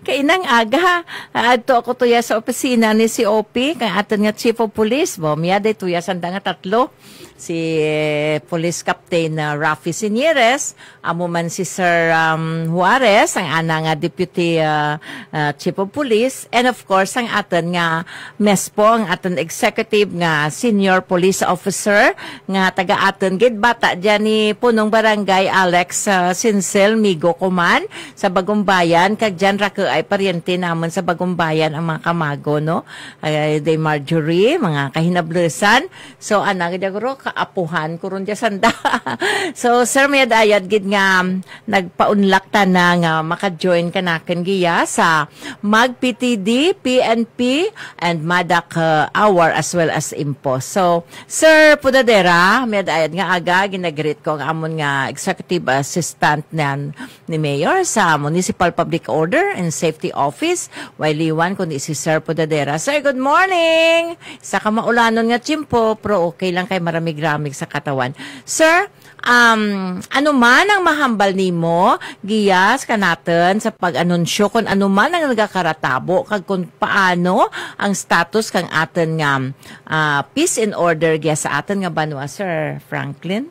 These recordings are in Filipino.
Kainang aga, adto ako tuya sa opisina ni si OP, kay aton nga Chief of Police, miyada tuya sanda nga tatlo, si Police Captain Rafi Sinyeres, amo man si Sir Juarez, ang ana nga Deputy Chief of Police, and of course, ang aton nga MESPO, ang aton Executive nga Senior Police Officer, nga taga-aton gid bata dyan ni Punong Barangay Alex Sinsel Migo Kuman, sa Bagumbayan, kag dyan ra ay paryente naman sa Bagumbayan ang mga kamago, no? Day Marjorie, mga kahinablusan. So, anang garo kaapuhan ko ron dyan sanda. So, Sir Mayadayad, gid nga nagpaunlak ta na nga maka-join kanakan giya sa MAG-PTD, PNP, and MADAC Hour as well as IMPO. So, Sir Pudadera, Mayadayad nga aga, ginagrit ko ang amon nga Executive Assistant ni Mayor sa Municipal Public Order and Safety Office. Wailiwan kundi si Sir Pudadera. Sir, good morning! Sa kamaulanon nga chimpo, pero okay lang kay maramig-ramig sa katawan. Sir, ano man ang mahambal nimo giyas kanaton sa pag-anunsyo kung ano man ang nagakaratabo kag kung paano ang status kang aton nga peace and order giyas sa aton nga banwa, Sir Franklin?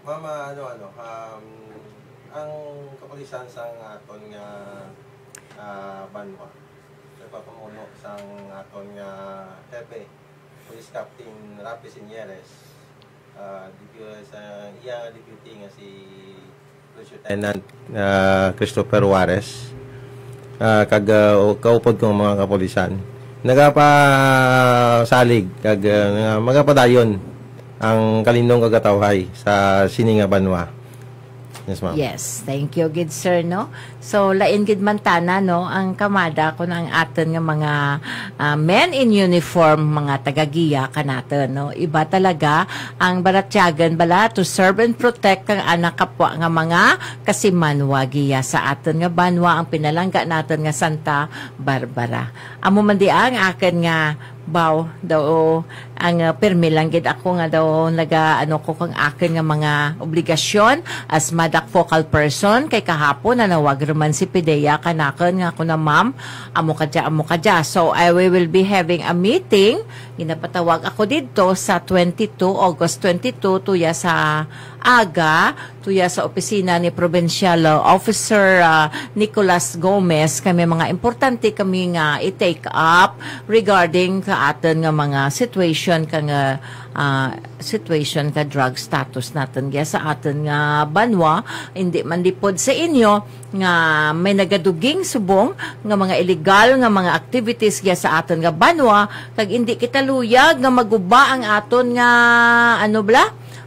Mama, ang kapulisan sa aton nga banwa, sa papamuno sa aton nga Hepe, Police Captain Rafi Sinyeres, sa iya deputy nga si Lieutenant Christopher Juarez, kag kaupod kong mga kapulisan, nagapasalig kag magapadayon ang kalindong kagatawhay sa sininga banwa. Yes, ma'am. Yes, thank you, good sir, no? So, lain gid mantana, no, ang kamada ko ang aton nga mga men in uniform, mga tagagiya kanaton, no? Iba talaga ang baratyagan bala to serve and protect ang anak kapwa nga mga kasimanwa giya sa aton nga banwa, ang pinalangga naton nga Santa Barbara. Amo man di ang akin nga baw daw ang permi lang gid ako nga daw naga ko kang akin nga mga obligasyon as MADAC focal person kay kahapon nanawag man si Pidea kanaken nga ako na ma'am amo kadya. So we will be having a meeting, ginapatawag ako dito sa August 22 tuya sa aga, tuya sa opisina ni Provincial Officer Nicolas Gomez. Kami mga importante kami nga i-take up regarding sa aton nga mga situation ka drug status natin kaya sa aton nga banwa, hindi man lipod sa inyo nga may nagaduging subong nga mga illegal nga mga activities kaya sa aton nga banwa kag hindi kita luyag nga maguba ang aton nga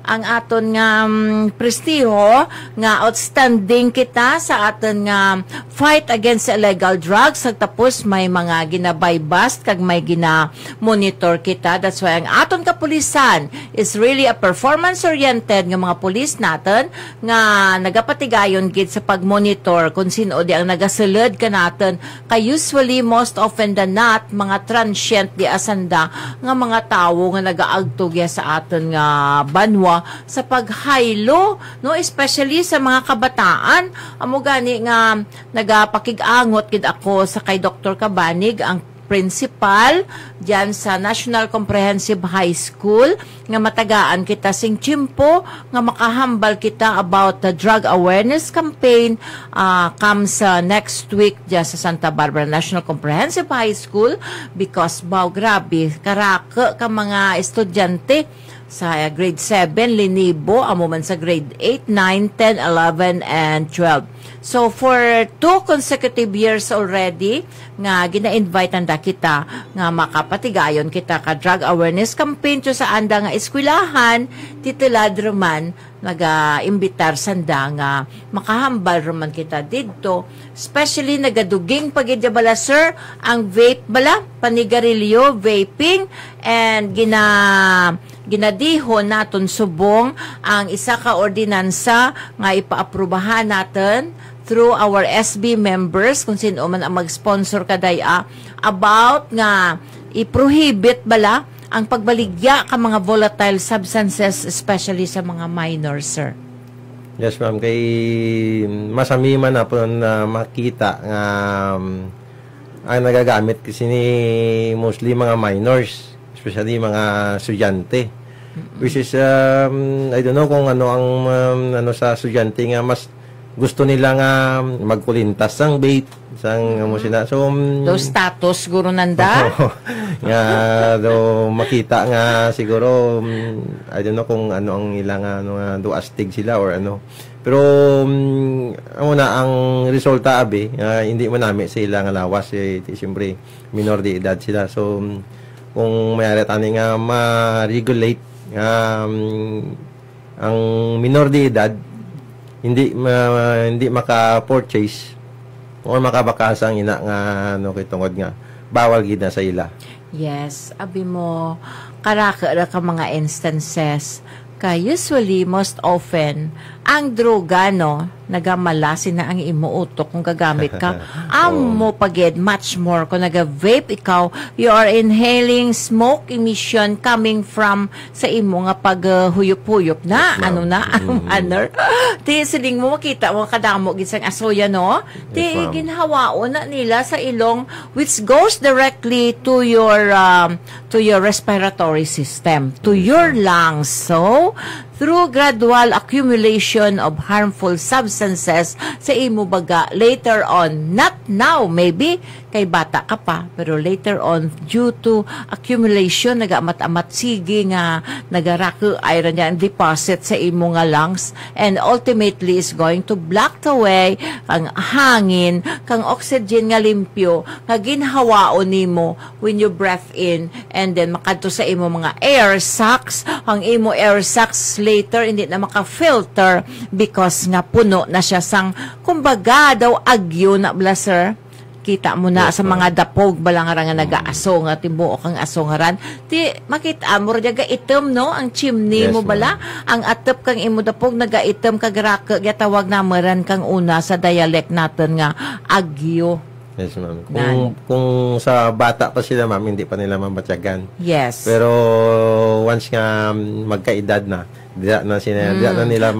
ang aton nga prestiho nga outstanding kita sa aton nga fight against illegal drugs tapos may mga ginabay bust kag may gina-monitor kita. That's why ang aton kapulisan is really a performance-oriented nga mga pulis natin nga nagapatigayon gid sa pag-monitor kung sino di ang nagasulod ka natin kay usually most often than not mga transient di asanda nga mga tawo nga nagaagtog sa aton nga banwa sa paghaylo, no, especially sa mga kabataan. Amo gani nga nagapakig-angot gid ako sa kay Dr. Cabanig, ang principal diyan sa National Comprehensive High School nga matagaan kita sing chimpo nga makahambal kita about the drug awareness campaign comes next week diyan sa Santa Barbara National Comprehensive High School because grabe karaka ka mga estudyante sa grade 7, linibo, amo man sa grade 8, 9, 10, 11, and 12. So, for 2 consecutive years already, nga gina-invite anda kita, nga makapatigayon kita ka drug awareness campaign to sa anda nga eskwelahan, titulad man, naga-imbitar sanda nga makahambal roman kita dito. Especially nagaduging pagidya bala, sir, ang vape bala, panigarilyo, vaping, and ginadihon naton subong ang isa ka ordinansa nga ipaaprubahan natin through our SB members kung sino man ang mag-sponsor kadaya about nga i-prohibit bala ang pagbaligya ka mga volatile substances especially sa mga minors, sir. Yes, ma'am. Kay masami man na po na makita nga ang nagagamit kasi ni mostly mga minors, especially mga estudyante. Which is, I don't know kung ano ang ano sa estudyante nga mas gusto nila nga magkulintas sang bait, sang mo sila. So, Do status siguro nanda? nga do makita nga siguro I don't know kung ano ang ilang ano nga do astig sila or ano. Pero una ang resulta abi hindi mo nami sa ilang lawas siyempre minor de edad sila. So kung mayari tani nga ma-regulate ang minor de edad hindi maka-purchase o makabakasang ina nga ano kitungod nga bawal gid na sa ila. Yes, abi mo karaka ka mga instances usually most often ang droga no nagamalasin na ang imuutok kung gagamit ka amo pagid much more kung naga-vape ikaw you are inhaling smoke emission coming from sa imo nga paghuyop-huyop na ano na ang manner ti siling mo makita mo kadamo gid sang asoya no ti ginhawao na nila sa ilong which goes directly to your respiratory system to your lungs. So through gradual accumulation of harmful substances sa imo baga later on, not now maybe kay bata ka pa, pero later on due to accumulation nagamat-amat sige nga nagarako iron yan deposit sa imo nga lungs and ultimately is going to block the way kang hangin kang oxygen nga limpyo nga ginhawaon nimo when you breath in and then makadto sa imo mga air sacs ang imo air sacs later hindi na maka-filter because nga puno na siya sang kumbaga daw agyo na blaser kita mo na sa mga dapog balangara nga nagaaso nga tibuok ang asongaran ti makita mo ra item no ang chimney mo bala ang atop kang imo dapog nagaitem kag raka tawag na meran kang una sa dialect natin nga agyo. Yes, ma'am. Kung sa bata pa sila, ma'am, hindi pa nila mabatyagan. Yes. Pero once nga magkaedad na, diya na nila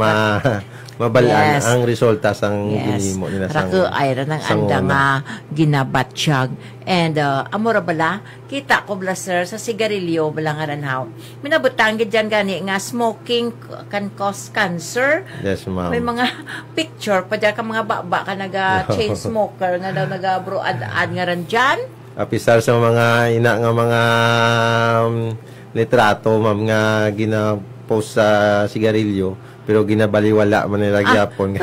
mabalaan ang resulta sang ginimo nila sang rako ay nang anda nga ginabatsyag and amora bala kita ko blaster sa sigarilyo bala nga ranhaw minabutang gid jan gani nga smoking can cause cancer. Yes, ma'am. May mga picture pa dyan ka mga baba ka naga chain smoker nga daw naga bro ad nga ran dyan apisar sa mga ina nga mga litrato ma'am nga gina-post sa sigarilyo pero ginabaliwala man nila gyapon.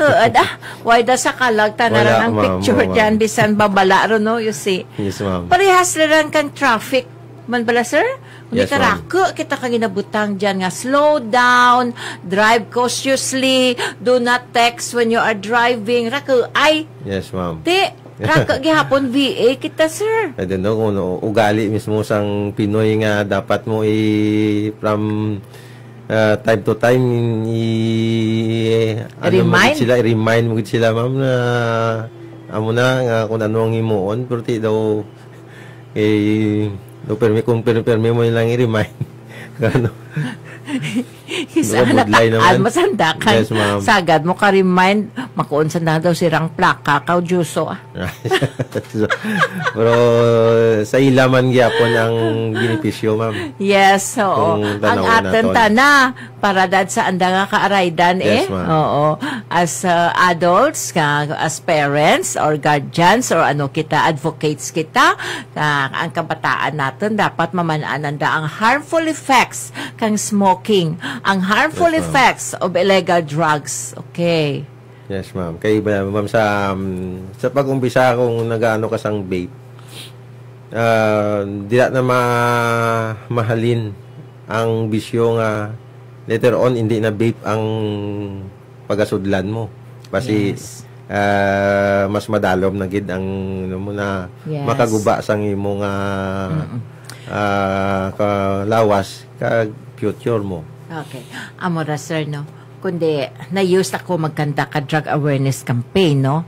Why da sa kalag tanaran ang picture diyan bisan babala ro no you see. Yes, ma'am. Parehas lang kang traffic man bala sir. Yes, karako kita kang ginabutang diyan nga slow down, drive cautiously, do not text when you are driving. Rako ay. Yes, ma'am. Raka gihapon VA kita sir. I don't know kung ugali mismo sang Pinoy nga dapat mo from time to time remind mo sila ma'am na amo na nga kung ano ang himuon pero ti daw kung permi mo nilang i-remind ano Isa nataan masanda kan yes, sagad mo ka-remind makuon sanda daw sirang plaka kaw juso pero sa ilaman gyapon ang benepisyo ma'am. Yes, oo. Ang aten tana para dad sa anda nga kaaraydan yes, oo. As adults as parents or guardians or ano kita advocates kita ang kabataan natin dapat mamanaan anda ang harmful effects kang smoking ang harmful effects of illegal drugs. Okay. Yes, ma'am. Kay ma'am sa pag-umpisa kung nagaano ka sang vape, dila na mahalin ang bisyo nga later on hindi na vape ang pagasudlan mo. Kasi mas madalom na gid ang mo na makaguba sang imo nga lawas kag future mo. Okay. Amora sir no. Kundi na-use ako magkanta ka drug awareness campaign, no?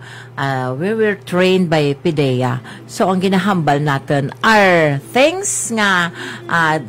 we were trained by PIDEA. So, ang ginahambal natin are things nga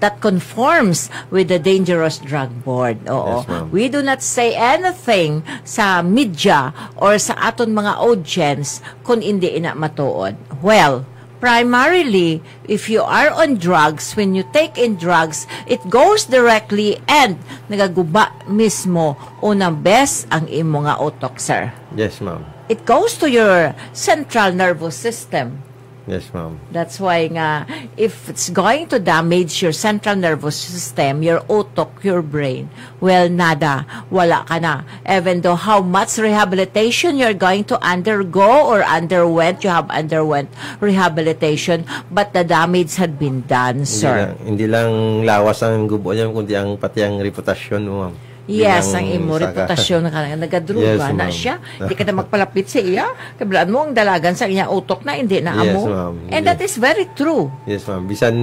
that conforms with the Dangerous Drug Board. Oo. Yes, ma'am. We do not say anything sa media or sa aton mga audience kung hindi ina matuod. Well, primarily, if you are on drugs, when you take in drugs, it goes directly and nagaguba mismo unang best ang imo nga utok, sir. Yes, ma'am. It goes to your central nervous system. Yes, ma'am. That's why nga, if it's going to damage your central nervous system, your utok, your brain, well, nada, wala ka na. Even though how much rehabilitation you're going to undergo or you have underwent rehabilitation, but the damage had been done, sir. Hindi lang lawas ang gubo niya, kundi ang pati ang reputasyon mo, ma'am. Yes, ang imo reputasyon na nagadruga Yes, na ma'am. siya. Hindi ka na magpalapit sa iya. Kablaan mo ang dalagan sa iya utok na hindi na Yes, amo. ma'am. And Yes. that is very true. Yes, ma'am. Bisan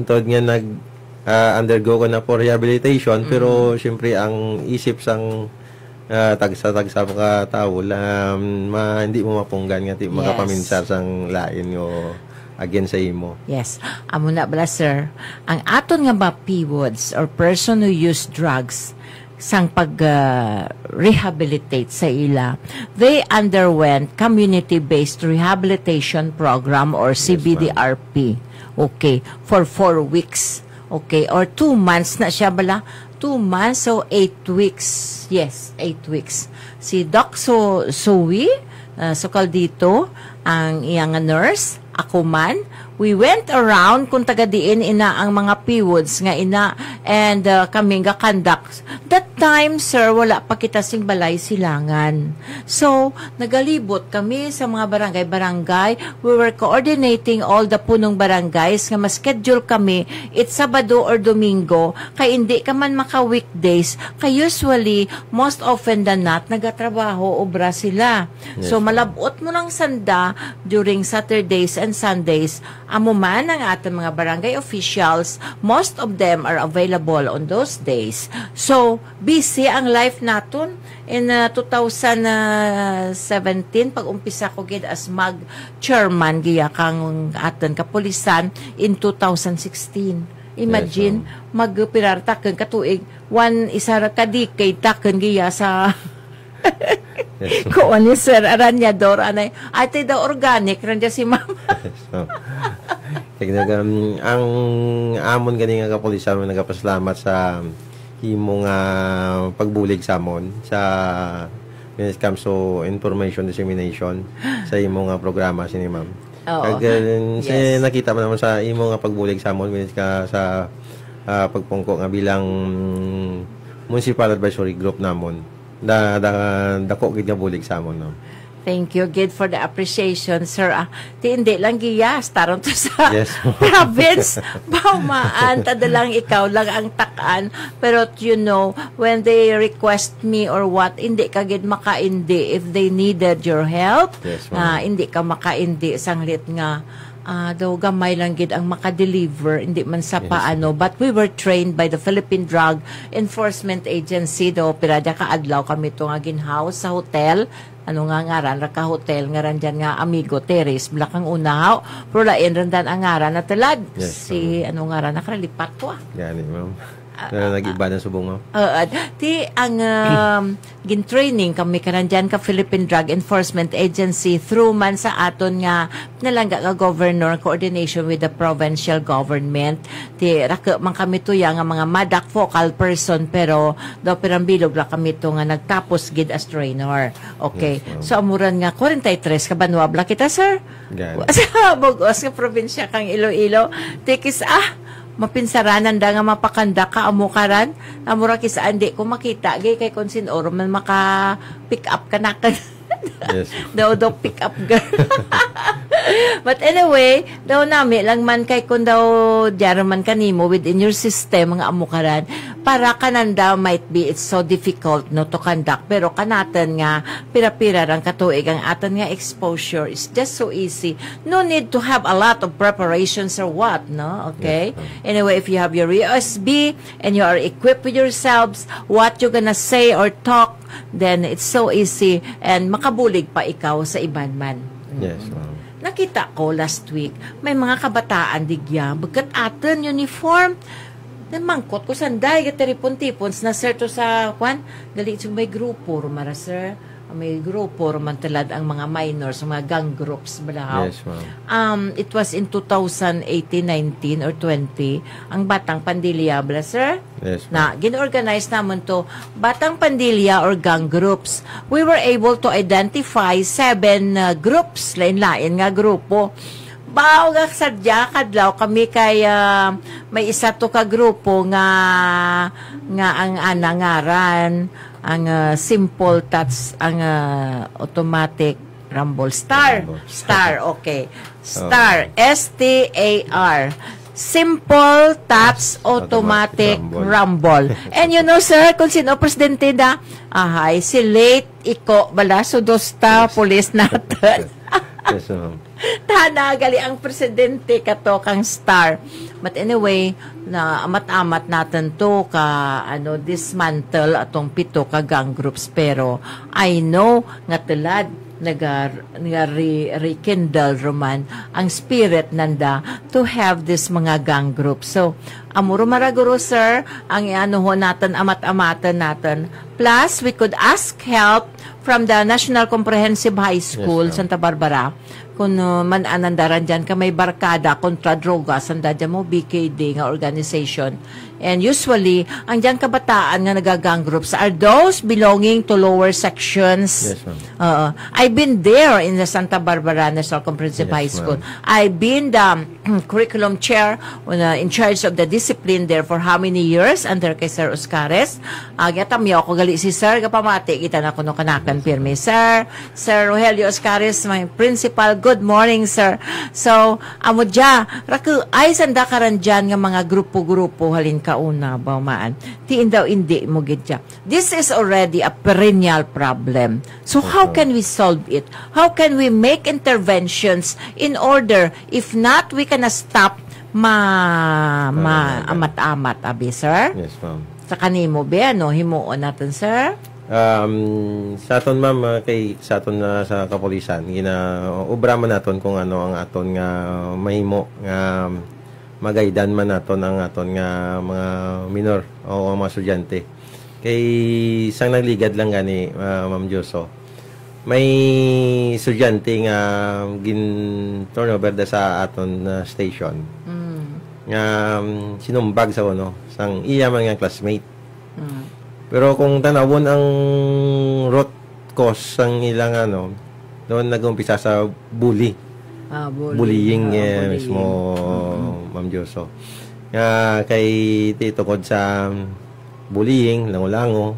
tod nga undergo ko na for rehabilitation, pero siyempre ang isip sang tagsa-tagsa ka tao, hindi mo mapunggan nga, makapaminsar sang lain o against sa imo. Yes. Amo na bala, sir. Ang aton nga ba PWODs or person who use drugs sang pag-rehabilitate sa ila, they underwent community-based rehabilitation program or CBDRP. Okay. For 4 weeks. Okay. Or 2 months na siya bala. 2 months, so 8 weeks. Yes, 8 weeks. Si Doc Suwi, sukal dito, ang iyang nurse, ako man, we went around kung taga-diin ina ang mga PWODs nga ina and kami nga conduct. That time, sir, wala pa kita sing balay silangan. So, nagalibot kami sa mga barangay. We were coordinating all the punong barangays nga ma-schedule kami it's Sabado or Domingo kay hindi ka man maka-weekdays kay usually, most often than not, nagatrabaho obra sila. Yes, So, malabot mo ng sanda during Saturdays and Sundays. Amo man ang ating mga barangay officials, most of them are available on those days. So, busy ang life naton. In 2017, pag umpisa ko gid as mag-chairman giya kang aton kapulisan in 2016. Imagine, magpirartaken katuig, isara ka decade taken giya sa Yes, ko ani Sir Aranyador anay ate daw organic randa si mama. So, ang amon gani nga kapulisan mo nagapasalamat sa imong pagbulig sa amon sa when it comes to information dissemination sa imong programa sini ma'am. Oo. Yes. Nakita mo naman sa imong pagbulig sa amon when it ka sa pagpungko nga bilang municipal advisory group namon. Dako gid nga bulig sa amon no. Thank you, Gid, for the appreciation, sir. Ti hindi lang giyas, taron to sa Yes. province. Baumaan, tadalang ikaw lang ang takaan. Pero, you know, when they request me or what, hindi ka gid makaindi if they needed your help. Yes, ma'am. Hindi ka makaindi sanglit nga daw gamay lang gid ang makadeliver, hindi man sa paano. But we were trained by the Philippine Drug Enforcement Agency. Do pirada ka adlaw kami to nga ginhouse sa hotel. Ano nga ngaran, raka hotel nga ran dyan nga Amigo Terrace, Blakang Unaw. Pero lain ran dan ang ngaran na talad. Yes, Si ano ngaran, nakaralipat to Gani ma'am. Nag-iba ng subong ma'am. Ti ang gin-training kami kanan dyan ka Philippine Drug Enforcement Agency through man sa aton nga nalangga ka governor coordination with the provincial government. Ti raka man kami to nga mga madak focal person pero do pirambilog la kami to nga nagtapos gid as trainer. Okay. Yes, so amuran nga 43 ka Banwa bla kita sir. Gani. Sa Bugos nga probinsya kang Iloilo. Tikis mapinsaranan da nga mapakanda ka amukaran amura kisa andi ko makita gay kay konsin oro man maka pick up ka na Yes. daw pick up girl But anyway, daw nami lang man kay kung daw diyan man kanimo within your system mga amukaran para kananda might be it's so difficult no to conduct pero kanaten nga pira-pira rang katuig ang aton nga exposure is just so easy. No need to have a lot of preparations or what, no? Okay? Yes, Anyway, if you have your USB and you are equipped with yourselves, what you're gonna say or talk, then it's so easy and makabulig pa ikaw sa iban man. Yes, ma'am. Nakita ko last week, may mga kabataan digya, bagkat aton uniform, namangkot ko sanday, gateripon-tipons, na sir to sa, gali ito may grupo, rumara sir, may grupo, rumantalad ang mga minors, mga gang groups, balahaw. Yes, ma'am. It was in 2018, 19, or 20, ang Batang Pandilya, bala sir? Yes, ma'am. Na gin-organize naman to Batang Pandilya or gang groups. We were able to identify 7 groups, lain-lain nga grupo. Bao nga sadya kadlaw kami kay may isa to ka grupo nga ang anangaran ang simple touch ang automatic rumble star. Okay. Star STAR. Simple Taps Automatic Rumble. And you know, sir, kung sino presidente na, si late Iko Balaso Dosta, police natin. Yes, ma'am. Tanagali ang presidente kato kang star. But anyway, na amat-amat natin to ka dismantle atong 7 ka gang groups pero I know nga tulad rekindle roman ang spirit nanda to have this mga gang groups. So, amuro maraguro sir, ang ho natin, amat-amatan natin. Plus, we could ask help from the National Comprehensive High School, yes, Santa Barbara. Kung man anandaran dyan ka may barkada kontra droga, sanda dyan mo BKD nga organization. And usually, ang dyan kabataan nga nagagang groups are those belonging to lower sections. Yes, ma'am. I've been there in the Santa Barbara National Comprehensive High School. I've been the curriculum chair in charge of the discipline there for how many years under kay Sir Oscares. Gatami ako gali si Sir, kapamati kita na kuno kanakan pirmi. Sir Rogelio Oscares, my principal, good morning, sir. So, amo dya, raku, ay sanda karan dyan nga mga grupo-grupo halin kauna, baumaan. Tiin daw hindi mo gidya. This is already a perennial problem. So, how can we solve it? How can we make interventions in order, if not, we can stop amat-amat, abi, sir? Yes, ma'am. Sa kanimo ba, himuon natin, sir? Sa aton ma'am sa aton sa kapulisan ginaubra man naton kung ano ang aton nga mahimo nga magaydan man naton ang aton nga mga minor o mga estudyante kay sang nagligad lang gani Ma'am Joso may estudyante nga gin turnover da sa aton station nga sinumbag sa sang iya man nga classmate. Pero kung tanawon ang root cause ang ilang doon nag-umpisa sa bullying. Bullying mismo, Ma'am Joso. Kay titungkod sa bullying, lango-lango,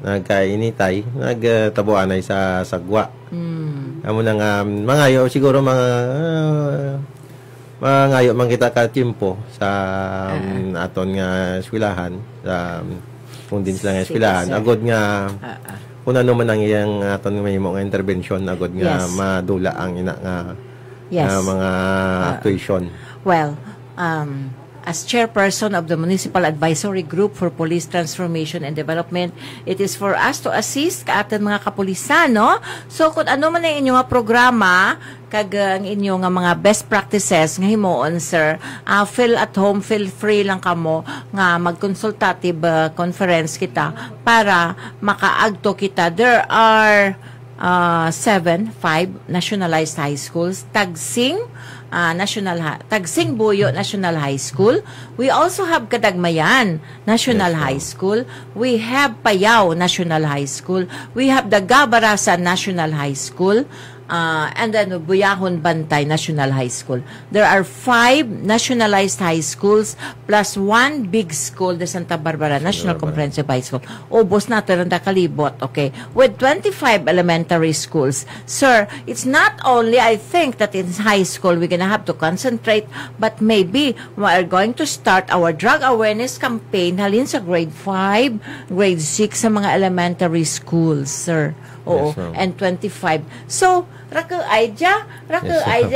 nagkainitay, nagtabuanay sa sagwa. Amo nang mangayo, siguro mangayo man kita ka tiempo sa aton nga eskwelahan, sa kung din sila nga eskwelahan, agod nga kung ano man ang iyang aton may mga intervention, agod nga madula ang ina nga mga actuation. Well, as chairperson of the Municipal Advisory Group for Police Transformation and Development, it is for us to assist ka atin mga kapulisan, no? So, kung ano man ang inyong programa, kag ang inyong mga best practices nga himuon, sir, feel at home, feel free lang kamo nga mag-consultative conference kita para makaagto kita. There are 5 nationalized high schools. Tagsing Buyo National High School. We also have Kadagmayan National High School. We have Payao National High School. We have the Gabarasan National High School. and then Buyahon Bantay National High School. There are 5 nationalized high schools plus 1 big school, the Santa Barbara National Comprehensive High School. Ubos na ito kalibot, okay? With 25 elementary schools. Sir, it's not only, I think, that in high school we're gonna have to concentrate, but maybe we are going to start our drug awareness campaign halin sa grade 5, grade 6 sa mga elementary schools, sir. Oo, yes, and 25. So, Raka Aidya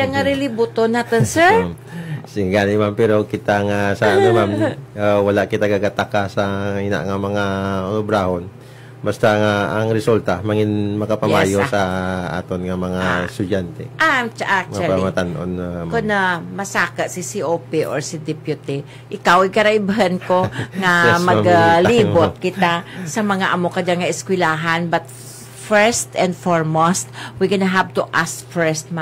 nga relibuto natin, sir. Singgali ma'am, pero kita nga sa ma'am, wala kita gagataka sa ina nga mga obrahon. Basta nga ang resulta mangin makapamayo sa aton nga mga estudyante. Actually, kung na masaka si COP or si deputy, ikaw ikaraibahan ko nga maglibot kita sa mga amo ka nga eskwelahan, but first and foremost, we're gonna have to ask first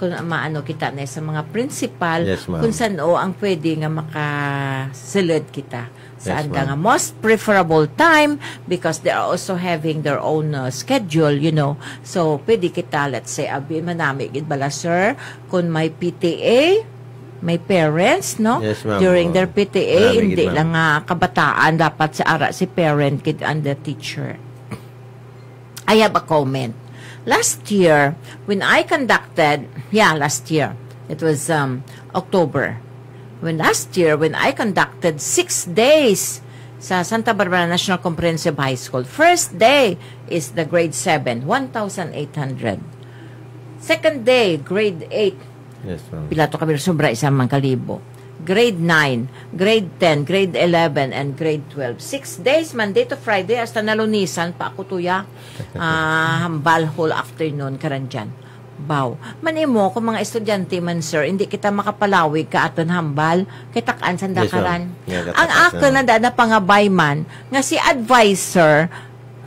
kung maano kita na sa mga principal, kung saan ang pwede nga makasulod kita. Saan ka nga most preferable time, because they are also having their own schedule, you know. So, pwede kita, let's say, manami bala, sir, kung may PTA, may parents, no? Yes, during their PTA, hindi lang kabataan, dapat sa ara si parent kid and the teacher. I have a comment. Last year, when I conducted, last year, it was October. Last year, when I conducted 6 days sa Santa Barbara National Comprehensive High School, first day is the grade 7, 1,800. Second day, grade 8. Yes, ma'am. Pilato kami sobra isang kalibo. Grade 9, grade 10, grade 11, and grade 12. 6 days, Monday to Friday, hasta nalunisan pa ako tuya. Hambal whole afternoon, karanjan. Baw. Manimo, kung mga estudyante man, sir, hindi kita makapalawig ka aton hambal, kay takaan sandakaran. Ang ako na dada pangabay man, nga si advisor,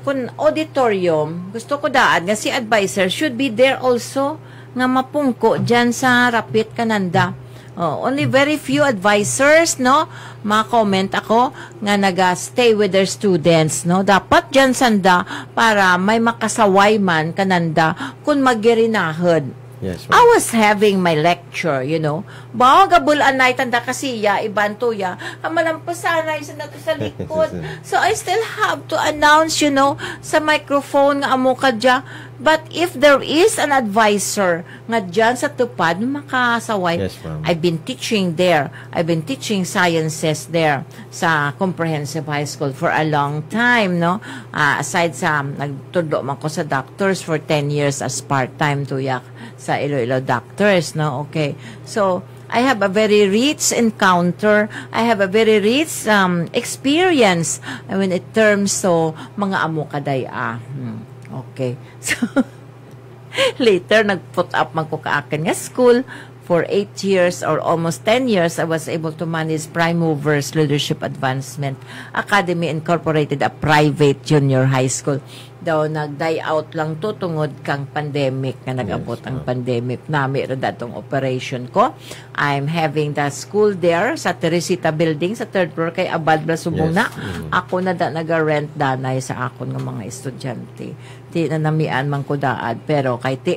kung auditorium, gusto ko daan, nga si advisor should be there also, nga mapungko dyan sa Rapit Kananda. Only very few advisors, no? Ma-comment ako nga naga-stay with their students, no? Dapat dyan sanda para may makasaway man kananda kung magirinahod. Yes, I was having my lecture, you know. Bawa gabulan na tanda kasiya, ibantuya, kamalampasanay sa nato sa likod. So I still have to announce, you know, sa microphone nga amo ka dya. But if there is an advisor nga dyan sa tupad, makasaway. Yes, ma'am. I've been teaching there. I've been teaching sciences there sa Comprehensive High School for a long time, no? Aside sa, nagtudlo man ko sa doctors for 10 years as part-time tuyak sa Iloilo Doctors, no? Okay. So, I have a very rich encounter. I have a very rich experience when it terms so mga amo kaday Okay. So, later, nag-put up man ko kaakin nga school. For 8 years or almost 10 years, I was able to manage Prime Movers Leadership Advancement Academy Incorporated, a private junior high school. Daw nag-die out lang to tungod kang pandemic, na nag-abot ang pandemic. Nami rin datong operation ko. I'm having the school there sa Teresita Building, sa 3rd floor kay Abad Blasubong na. Ako na nag-rent danay sa akon ng mga estudyante. Ti na namian man ko daad, pero kay ti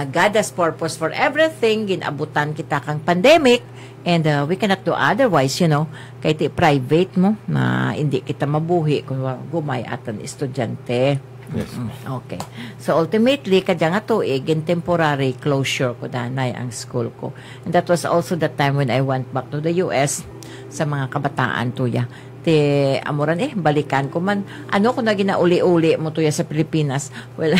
God has purpose for everything, ginabutan kita kang pandemic, and we cannot do otherwise, you know, kay ti private mo na hindi kita mabuhi kung gumay atan estudyante. Yes. Okay. So ultimately, kadya nga tuig, in temporary closure ko danay ang school ko. And that was also the time when I went back to the US sa mga kabataan tuya. Amuran balikan ko man. Ano ko na ginauli-uli mo tuya sa Pilipinas? Well,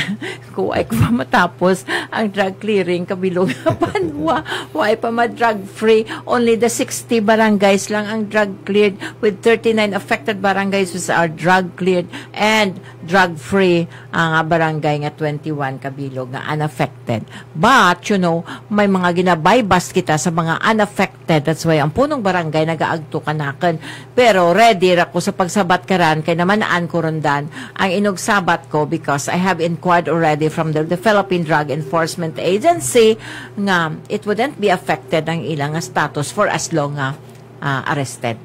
kuway ko pa matapos ang drug clearing kabilog na Banwa. Why pa ma-drug free? Only the 60 barangays lang ang drug cleared, with 39 affected barangays which are drug cleared, and drug free ang barangay nga 21 kabilog nga unaffected. But, you know, may mga ginabaybas kita sa mga unaffected. That's why ang punong barangay nagaagto kanakan. Pero ready ko sa pagsabat karan kay namanaan ko rondan ang inugsabat ko, because I have inquired already from the Philippine Drug Enforcement Agency nga it wouldn't be affected ang ilang status for as long arrested.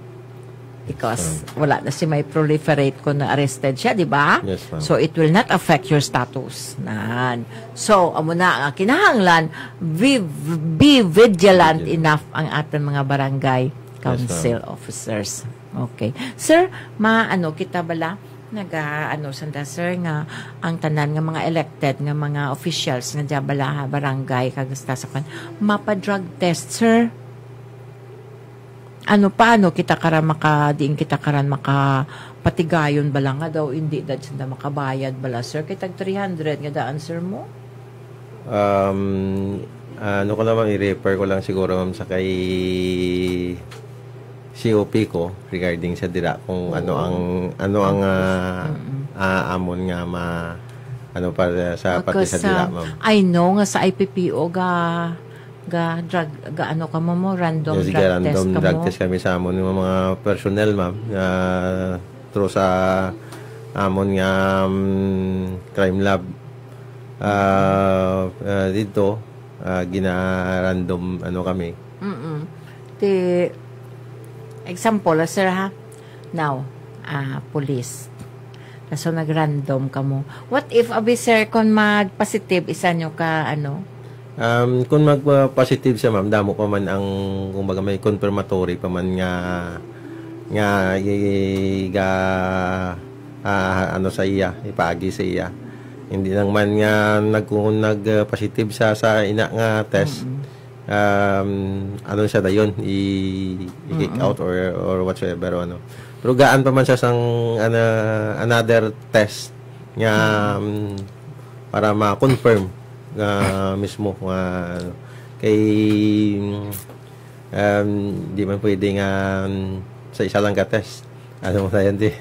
Because wala na si may proliferate kung na-arrested siya, di ba? Yes, ma'am. So, it will not affect your status. Nan. So, amo na ang kinahanglan, be vigilant enough ang ating mga barangay council officers. Okay. Sir, kita bala? Sanda, sir, nga ang tanan nga mga elected nga mga officials nga bala barangay kagasta sa kan mapa-drug test, sir. Paano kita karan patigayon bala nga daw hindi dad sanda makabayad bala, sir, kay tag 300 nga daan, sir mo? Ko naman i-refer ko lang siguro, ma'am, sa kay COP ko regarding sa dira kung ano ang amon nga para sa pati sa dira, ma'am. I know nga sa IPPO drug ka mo random drug test kami sa amon ng mga personnel, ma'am, through sa amon nga crime lab dito gina-random kami. Example, sir, ha? Now, police. So, nag-random ka mo. What if, sir, kung mag-positive, isa nyo ka, kung mag-positive siya, ma'am, damo pa man ang, kumbaga may confirmatory pa man sa iya, ipaagi sa iya. Hindi lang man nga nag-positive siya sa ina nga test. Siya dayon i-kick out or whatsoever, pero gaan pa man siya sang another test nga para ma-confirm nga mismo kay di man pwede nga sa isa lang ka test mo na yan, di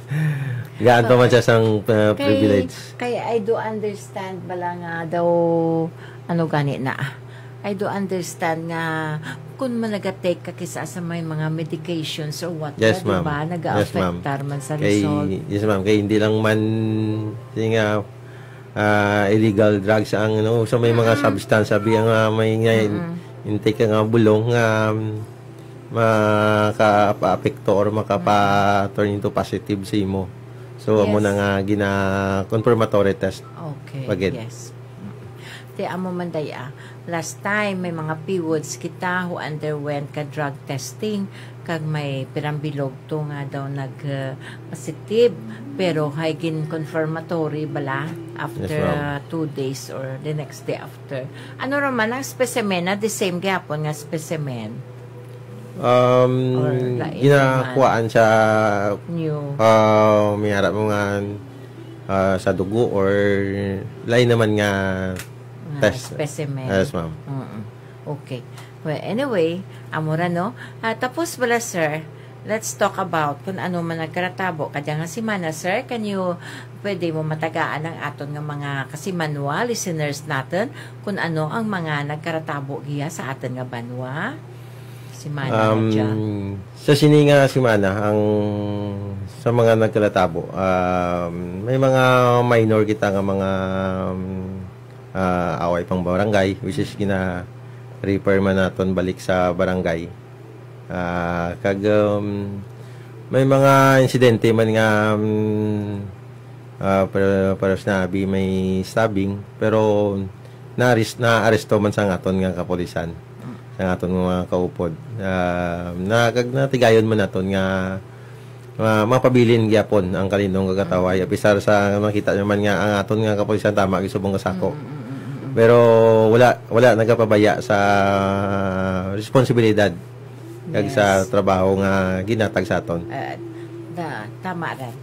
gaan pa man siya sang privilege. Kaya I do understand bala nga daw gani na I do understand nga kung manag-take ka kisa sa may mga medications or what, yes, ma'am. Diba? Nag-a-affectar man sa result. Yes, ma'am. Kaya hindi lang man illegal drugs ang sa may mga substance, sabi nga may intake nga bulong nga maka-apekto or makapa-turn into positive sa imo. So, amo na nga confirmatory test. Okay, Pagid. Yes. Amo man daya. Last time, may mga PWODs kita who underwent ka drug testing kag may pirambilog to nga daw nag-positive pero higin confirmatory bala after 2 days or the next day after. Raman ang specimen na the same gapon nga specimen? Ginakuhaan siya new may harap mo nga sa dugo or lain naman nga test specimen. Yes, ma'am. Okay. Well, anyway, amura, no? Tapos bala, sir, let's talk about kung ano man nagkaratabo. Kadya nga si Mana, sir, pwede mo matagaan ang aton nga mga kasimanwa, listeners natin, kung ano ang mga nagkaratabo giya sa aton nga banwa? Si Mana, sa sininga si Mana, sa mga nagkaratabo, may mga minor kita nga mga away pang barangay, which is refer man naton balik sa barangay. May mga insidente man nga pero sinabi may stabbing pero na-aresto man sa aton nga kapulisan sa aton mga kaupod. Natigayon man naton nga mapabilin gyapon ang kalinong kagataway apisar sa makita naman nga ang aton nga kapulisan tama gisubong kasako. Pero wala nagapabaya sa responsibilidad kag sa trabaho nga ginatag sa aton. Tama rin.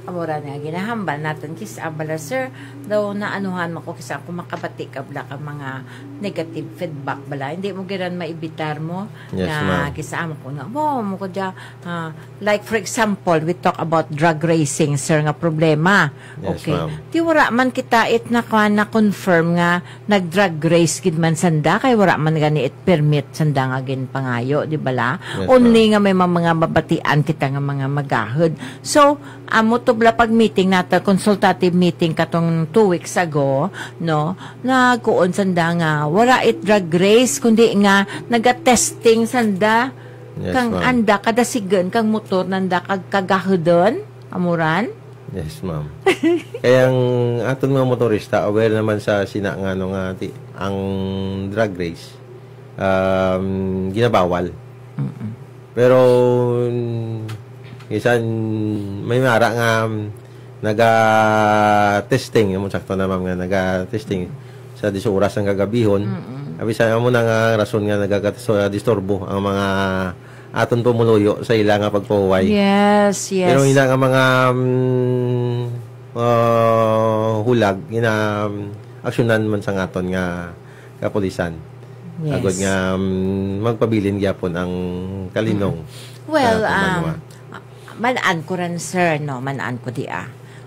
Amura nga ginahambal natin kisa abala, sir, daw naanuhan mo ko kisa kung makabati ka bala ka mga negative feedback bala. Hindi mo giran maibitar mo na kisa mo ko nga mo ko dya like for example we talk about drug racing, sir, nga problema. Yes, okay. Ma'am. Di wala man kita na confirm nga nag-drug race gid man sanda kay wala man gani it permit sanda nga gin pangayo, di bala? Yes, only nga may mga mabatian kita nga mga magahod. So, amo to bla pag meeting natin, consultative meeting katong 2 weeks ago, no, nagkuon sanda nga wala it drug race kundi nga naga-testing sanda Yes, kang ma'am. anda kadasigan kang motor nanda kag kagahudon amuran. Yes, ma'am. Kaya ang aton mga motorista aware naman sa sina nga ano nga ang drag race ginabawal. Pero isan may mara nga naga-testing mo sakto na ma'am nga naga-testing sa 10 oras ng gagabihon. Abisa mo na nga rason nga nagaka-disturbo ang mga aton pumuluyo sa ila nga pagpahuway. Yes, yes. Pero ila nga mga hulag aksyonan man sa aton nga kapulisan. Yes. Agad nga magpabilin gyapon ang kalinong. Well, sa Manwa. manaan ko rin, sir, no? Manaan ko di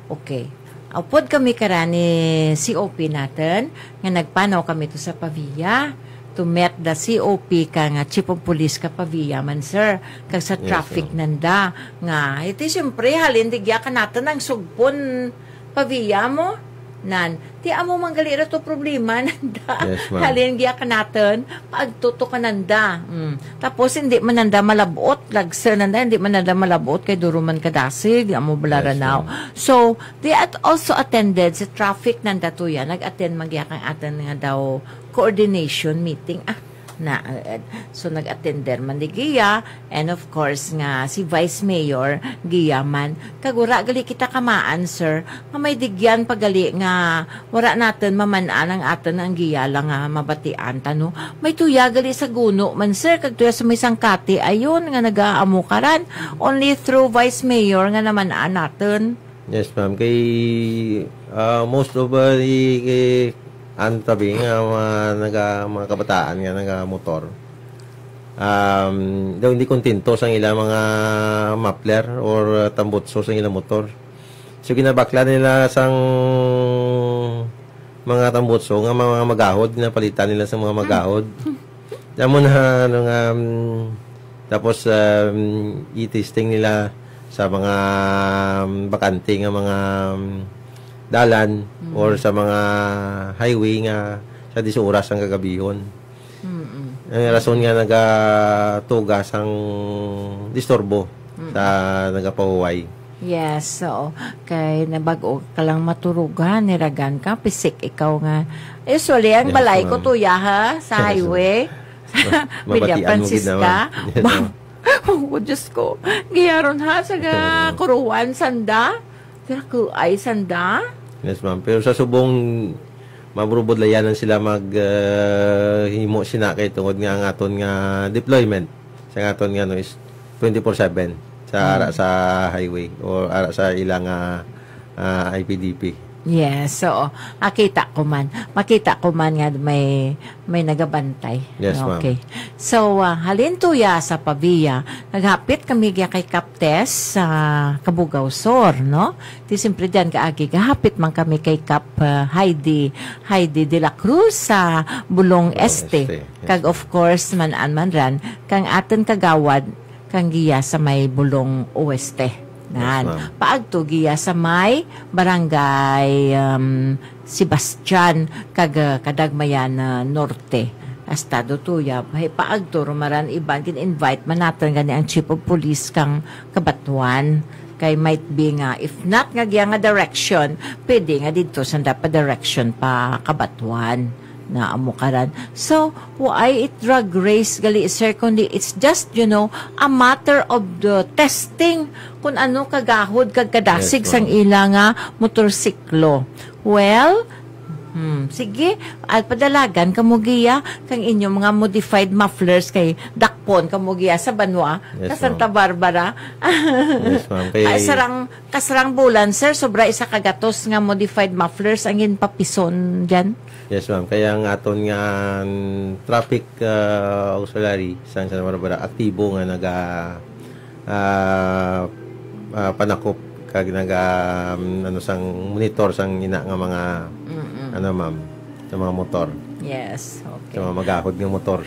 Okay. Upod kami karani COP natin, nga nagpanaw kami to sa Pavia, to met the COP ka nga Chief of Police ka Pavia man, sir, kag sa traffic nanda, nga, iti siyempre, halindigya ka natin ang sugpon Pavia mo, nan, ti amo manggalira to problema nanda. Yes, ma'am. Halin giya ka natin, pagtuto ka nanda. Tapos hindi man nanda malabot, lagsa nanda, hindi man nanda malabot, kay duruman kadasig, di amo balaranaw. So, they also attended sa traffic nanda to yan, nag-attend magya kang atin nga daw coordination meeting. So nag-attender man di Giya, and of course nga si Vice Mayor Giya man kagura gali kita kamaan, sir, nga may digyan pagali nga wala natin mamanaan ang atin ang Giya lang nga mabatian tano may tuya gali sa guno man, sir, kag tuya sa may sangkati ayon nga nagaamu karan only through Vice Mayor nga namanaan natin. Yes, ma'am. Kay most of the ang tabi nga mga kabataan nga nagamotor. Daw hindi kontento sa ilang mga muffler or tambutso sa ilang motor. So ginabakla nila sang mga tambutso nga mga magahod, ginapalitan nila sa mga magahod. Damo na ano nga tapos i-testing nila sa mga bakante nga mga dalan or sa mga highway nga sa 10 oras ang gagabihon. Ang rason nga nagatugas ang disturbo sa nagapahuway. Yes, so kay nabago ka lang maturugan, niragan ka, pisik ikaw nga. Usually, ang balay ko tuya ha, sa highway. Villa Francisca. Oh, Diyos ko. Giyaron ha, sa kuruan, sanda. Kaya ko ay sanda. Yes, ma'am. Pero sa subong mabrubodlayanan sila himo sina kay tungod nga ang aton nga deployment sa aton nga no is 24/7 sa ara sa highway or ara sa ilang IPDP. Yes, so makita ko man nga may nagabantay. Yes, ma'am. Okay. So halin tuya sa Pavia, naghapit kami kay Kaptes sa Kabugao-Sur, no? Ti simpre diyan kaagi gahapit man kami kay Kap Heidi de la Cruz sa Bulong Este. Yes. Kag of course man ran kang aten kagawad kang giya sa may Bulong Oeste. Nan, paagto giya sa may barangay Sebastian kadagmayan Norte. Estado tuya, paagto rumaran iban kin-invite man natin gani ang Chief of Police kang Kabatuan. Kay might be nga, if not nga giya nga direction, pwede nga dito sa dapat direction pa Kabatuan na amukaran. So, why it drag race gali, sir, kundi it's just, a matter of the testing kung ano kagahod, kagkadasig sang ila nga motorsiklo. Well, sige, padalagan kamugiya kang inyong mga modified mufflers kay Dakpon kamugiya sa Banwa, yes, sa Santa Barbara. Yes, ma'am. Kasarang bulan, sir, sobra isa kagatos nga modified mufflers ang inpapison dyan. Yes, ma'am. Kaya ang aton nga traffic auxiliary sa Santa Barbara aktibo nga panakop kag sang monitor sang ina nga mga ma'am sa mga motor. Yes, okay. Sa mga magahod nga motor.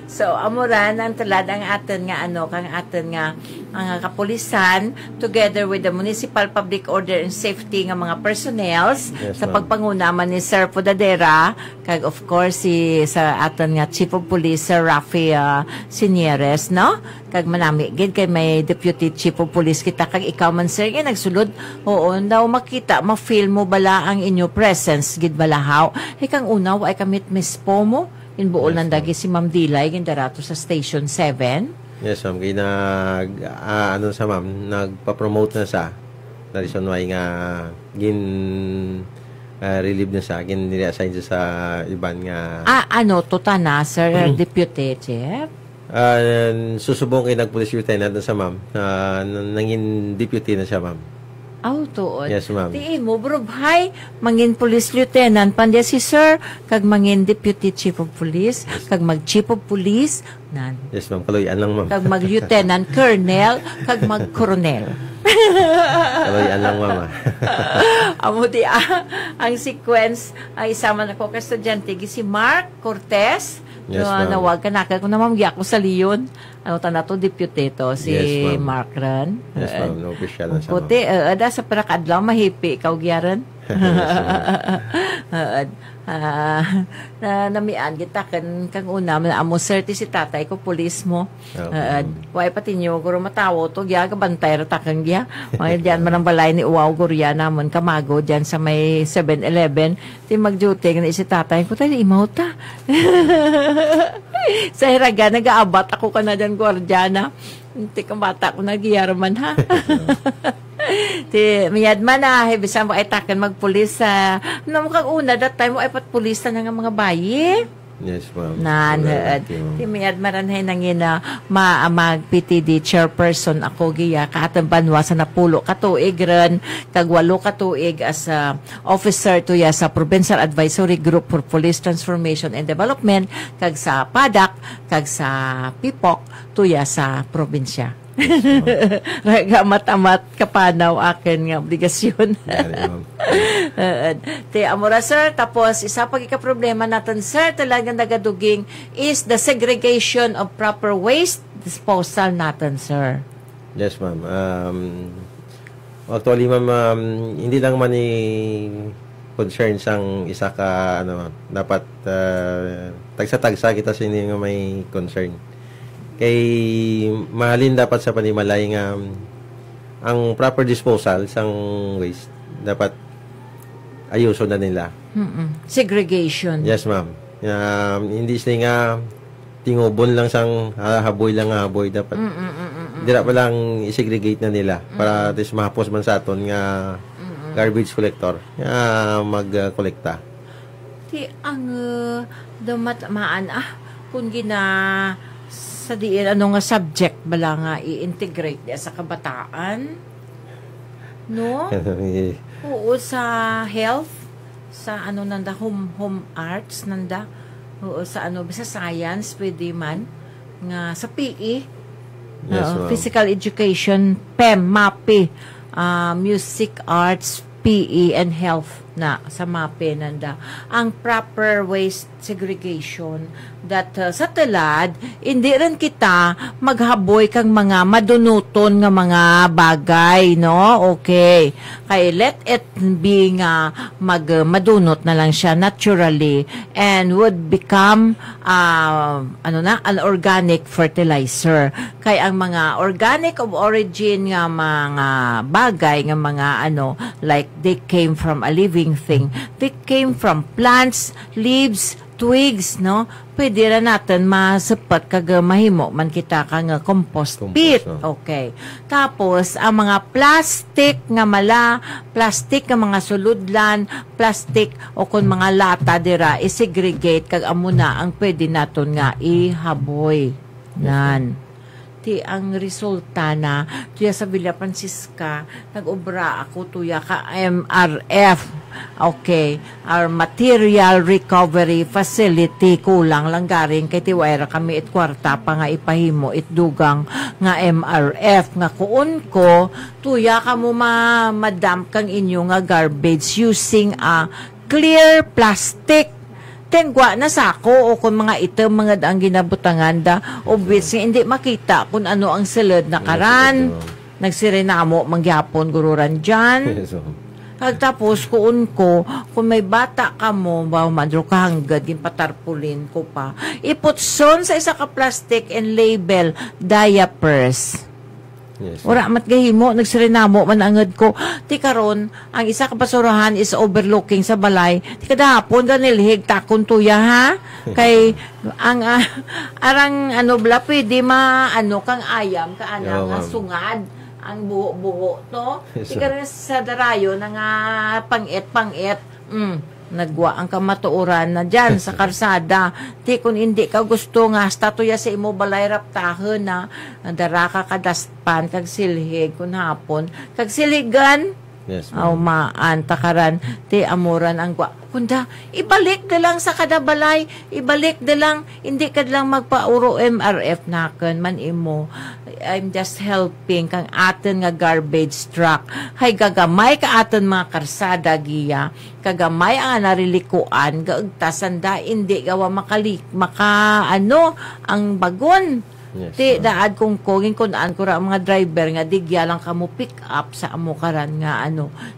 So amuran ang tulad ang aton nga kang aton nga ang kapulisan together with the Municipal Public Order and Safety nga mga personnels sa pagpanguna man ni Sir Podadera kag of course si sa aton nga Chief of Police Sir Rafi Sinieres, no? Kag manami gid kay may Deputy Chief of Police kita kag ikaw man sir nga nagsulod oo daw makita ma-feel mo bala ang inyo presence gid balahaw kang unaw ay kamit mispo mo inbuol nandagi si Ma'am Dilay gindarato sa Station 7. Yes, ma'am. Kaya ano sa ma'am, nagpa-promote na sa reason why nga relieve na sa nire-assign sa iban nga ano na sir Deputy Chief? Susubong kay nag-police lieutenant na sa ma'am nangin deputy na siya ma'am. Tuon. Yes, ma'am. Tiin mo, brubhay, mangin police lieutenant, pandya si sir, kag mangin deputy chief of police, kag mag-chief of police, nan. Yes, ma'am. Kaloyan lang, ma'am. Kag mag-lieutenant colonel, kag mag-coronel. Kaloyan lang, ma'am. Amo di ang sequence, ay isama na ko ka estudyante, si Mark Cortez, yes, nawag ka na, kag kung namang giyak ko sa Leon, ano na to, deputy to, si yes, Mark Ran. Yes, ma'am. No official na siya, ma'am. Puti, ada sa parakadlaw, mahipi, ikaw giyaran. Namian kita kang una amo certi si tatay ko pulis mo way pati nyo guro matawo to gya ka bantay ra takang gya may diyan man ang balay ni uwaw gurya namon kamago diyan sa may 7-Eleven ti mag-duty ni si tatay ko tayo imaw ta sa hiraga nag-aabat ako ka na diyan gwardyana ti kamata ko nagyarman ha ti miyad man bisan mo ay takan magpulis sa kag una that time mo ay patpulis na nga mga bayi. Yes, ma'am. Ti miyad maranhay nangin mag-PTD chairperson ako giya katang banwa sa napulo katuig ren kag 8 katuig as officer to ya sa Provincial Advisory Group for Police Transformation and Development kag sa PADAC kag sa PIPOC to ya sa probinsya. Raga matamat kapanaw akin nga obligasyon. Te amora sir tapos isa pag problema natin sir talagang nagaduging is the segregation of proper waste disposal natin sir. Yes ma'am. Actually ma'am hindi lang man concern sang isa ka dapat tagsa-tagsa kita sa inyo nga may concern. Kay mahalin dapat sa panimalay nga ang proper disposal sang waste dapat ayuso na nila. Segregation. Yes, ma'am. Hindi sila nga tingubon lang sang haboy lang haboy dapat. Dira pa lang i-segregate na nila para at least mahapos man sa aton nga garbage collector mag-kolekta. Ti ang dumatamaan kung gina sa diin nga subject bala nga i-integrate sa kabataan no oo sa health sa nanda home arts nanda oo sa sa science pwede man nga sa PE yes, physical education PEM MAPE music arts PE and health na sa MAPE nanda ang proper waste segregation that sa talad hindi rin kita maghaboy kang mga madunuton nga mga bagay no okay kay let it be nga madunot na lang siya naturally and would become an organic fertilizer kay ang mga organic of origin nga mga bagay nga mga like they came from a living thing they came from plants leaves twigs, no? Pwede rin natin masapat kag mahimo man kita kang compost pit. No? Okay. Tapos, ang mga plastic nga plastic nga mga suludlan, plastic o kung mga lata dira, isegregate kag amuna ang pwede naton nga ihaboy. Nan. Ti ang resulta na tuya sa Villa Francisca nag-obra ako tuya ka MRF okay our material recovery facility kulang lang garing kay tiwayra kami it kwarta pa nga ipahimo itdugang nga MRF nga kuon ko tuya ka mo madamp kang inyo nga garbage using a clear plastic tengwa na sako o kung mga item mga ang ginabutangan da obvious nga hindi makita kung ano ang silid na karan nagsirenamo mangyapon gururan dyan. Yes, ma'am. Tapos kung may bata ka mo ba madro ka hanggad patarpulin ko pa iputson sa isa ka plastic and label diapers. Yes, Ora mat gahimo nagsirenamo man angad ko ti karon ang isa ka basurahan is overlooking sa balay ti kadahapon ganilhig takon tuya ha kay ang arang ano bla pwede ano kang ayam kaana nga sungad ang buho-buho to ti karon sa darayo na nga pangit nagwa ang kamatuoran na dyan sa karsada. Ti kung hindi ka gusto nga, statuya sa imo balay raptahon na dara ka kadaspan, kag silhig, kung hapon. Kag siligan, yes, maan, takaran, ti amuran ang gwa. Kunda, ibalik na lang sa kada balay, ibalik na lang, hindi ka lang magpauro MRF nakan man imo. I'm just helping kang atin nga garbage truck. Hay gagamay ka atin mga karsada giya. Kagamay ang narilikuan gaagtasanda hindi gawa ang bagon. Yes, Ti daad kong koging kunaan ko ra ang mga driver nga digya lang kamo pick up sa amo karan nga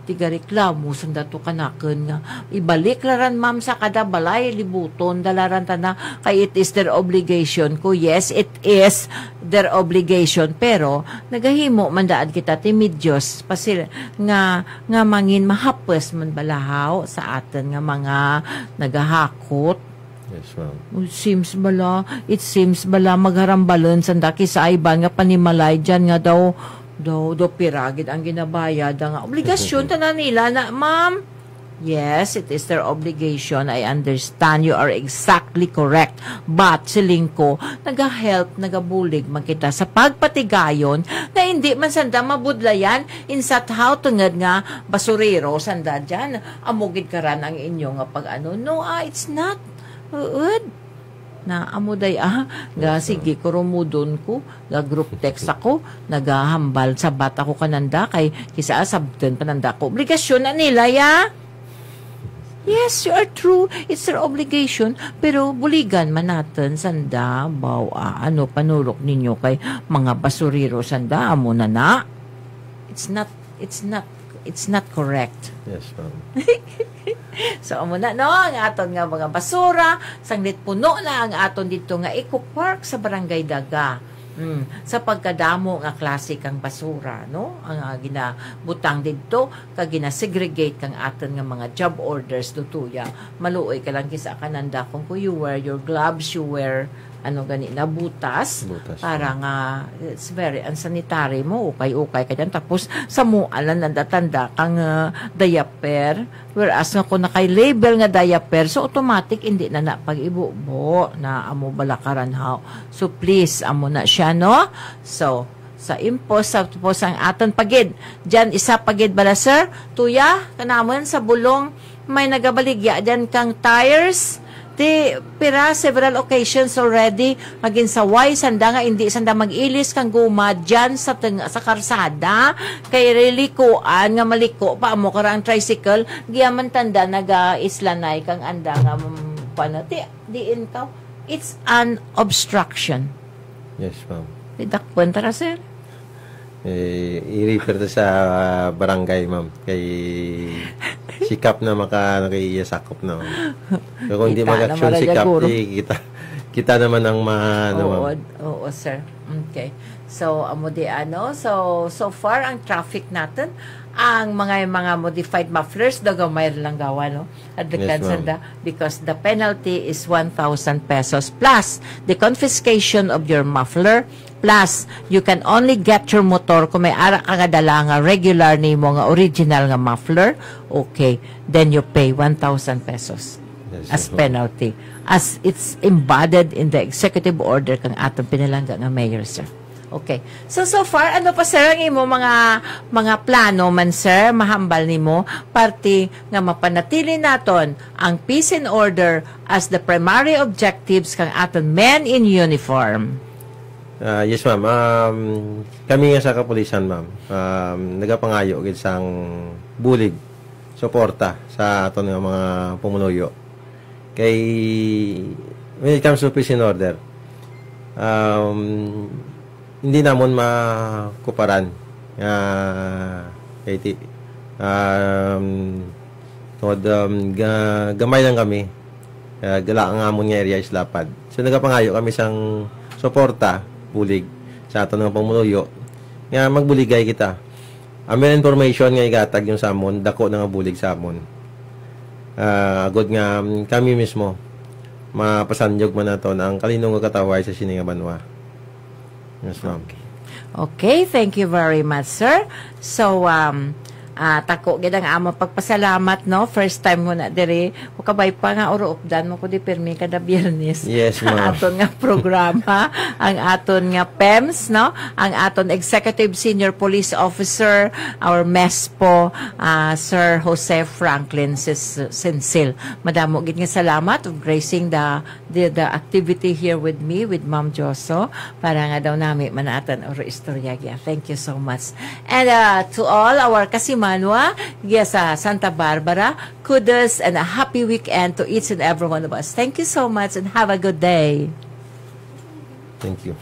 tiga reklamo sanda to kanaken nga ibalik laran ma'am sa kada balay libuton dalaran tana kay it is their obligation ko. Yes, it is their obligation pero nagahimo man daad kita ti medyos pasil nga mangin mahapes man balahaw sa atin nga mga nagahakot. Yes, ma'am. It seems bala magharambalon sandaki sa iban nga panimalay dyan nga daw piragid ang ginabayad nga obligasyon tanan nila na ma'am. Yes, it is their obligation. I understand. You are exactly correct. But siling ko, nag-help, nagabulig man kita sa pagpatigayon na hindi man sanda mabudlayan insat how tungad nga basurero sanda dyan. Amugid karan ang inyo nga pag No, it's not. Na amuday ga sige kurumudon ko ga group text ako nagahambal sa bata ko kananda kay kisa sabten pananda ko obligasyon na nila yes, you are true, it's their obligation pero buligan man natin sanda panurok ninyo kay mga basurero sanda amo na it's not correct. Yes, ma'am. So, amo na, ang aton nga mga basura, sanglit puno na ang aton dito nga Eco Park sa Barangay Daga. Sa pagkadamo nga klase kang basura, no? Ang ginabutang dito, kag gina-segregate kang aton nga mga job orders tutuya. Maluoy ka lang kisa kananda kung you wear your gloves, you wear butas para nga it's very unsanitary mo ukay ka dyan tapos sa mualan nandatanda kang diaper whereas nga kung nakay-label nga diaper so automatic hindi na pag-ibubo na amo balakaran so please amo na siya no so sa tapos ang aton pagid dyan isa pagid bala sir tuya kanamon sa bulong may nagabaligya dyan kang tires pira several occasions already maging sa sanda nga hindi sanda mag-ilis kang guma dyan sa karsada kay relikuan nga maliko pa mo karang tricycle giyaman tanda naga-islanay kang anda nga diin ka it's an obstruction. Yes, ma'am. Didakpan tara sir i-refer to sa barangay, ma'am. Kay sikap na nakiyasakop na. So, kung hindi mag-action sikap, kita naman ang ma'am. Oo, sir. Okay. So, so far, ang traffic natin, ang mga modified mufflers, dagamay lang gawa, no? At the because the penalty is 1,000 pesos plus the confiscation of your muffler plus you can only get your motor kung may ara ka nga dala nga regular nimo nga original nga muffler okay then you pay 1,000 pesos as penalty as it's embodied in the executive order kang atong pinalangga nga mayor sir. Okay. So far, ano pa sir ang imo mga plano man sir, mahambal nimo party nga mapanatili naton ang peace and order as the primary objectives kang aton men in uniform. Yes ma'am. Kami nga sa kapulisan ma'am, nagapangayo gid sang bulig suporta sa aton nga mga pumunuyo. Kay when it comes to peace and order, hindi namon makuparan kay gamay lang kami, gala ang amon nga area is lapad. So nagapangayo kami sang suporta bulig sa aton nga pamumuyo nga magbuligay kita. Amin information nga igatag yung samon, dako na nga bulig sa amon. Agod nga kami mismo mapasanjog man nato ang kalinong nga kataway sa sininga banwa. Yes, ma'am. Okay, thank you very much, sir. So, tako gid ang amo pagpasalamat, no? First time mo na diri. O kabay pa nga oro updan mo ko di permi kada Biyernes. Yes, ma'am. Aton nga programa, ang aton nga PEMS, no? Ang aton Executive Senior Police Officer, our MESPO, Sir Jose Franklin Sensil. Madamo gid nga salamat of gracing the activity here with me, with Ma'am Joso, para nga daw nami manatan oro istorya gya. Thank you so much. And to all our Kasimanwa, sa Santa Barbara, kudos and a happy weekend to each and every one of us. Thank you so much and have a good day. Thank you.